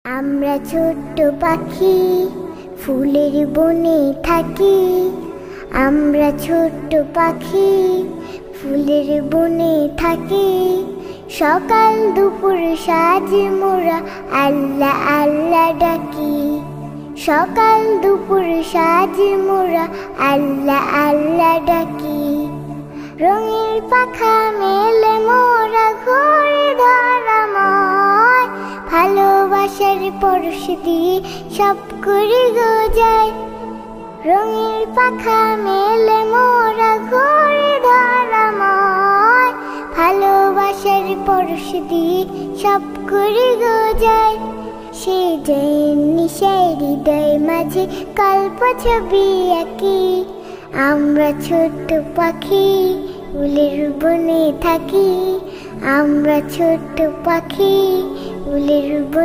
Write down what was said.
আমরা ছোট্ট পাখি ফুলের বনে থাকি। আমরা ছোট্ট পাখি ফুলের বনে থাকি। সকাল দুপুর সাঁঝ মোরা আল্লাহ আল্লাহ ডাকি। সকাল দুপুর সাঁঝ মোরা আল্লাহ আল্লাহ ডাকি। রঙের পাখা মেলে মোরা ঘুরে ধরাময়, ভালোবাসার পরশ দিয়ে সব করে গো যায়। রঙের পাখা মেলে মোরা ঘুরে ধরাময়, ভালোবাসার পরশ দিয়ে সব করে গো যায়। সে যেমনি সেই হৃদয় মাঝে কল্প ছবি আঁকি। আমরা ছোট্ট পাখি ফুলের বনে থাকি। আমরা ছোট্ট পাখি ফুলের বনে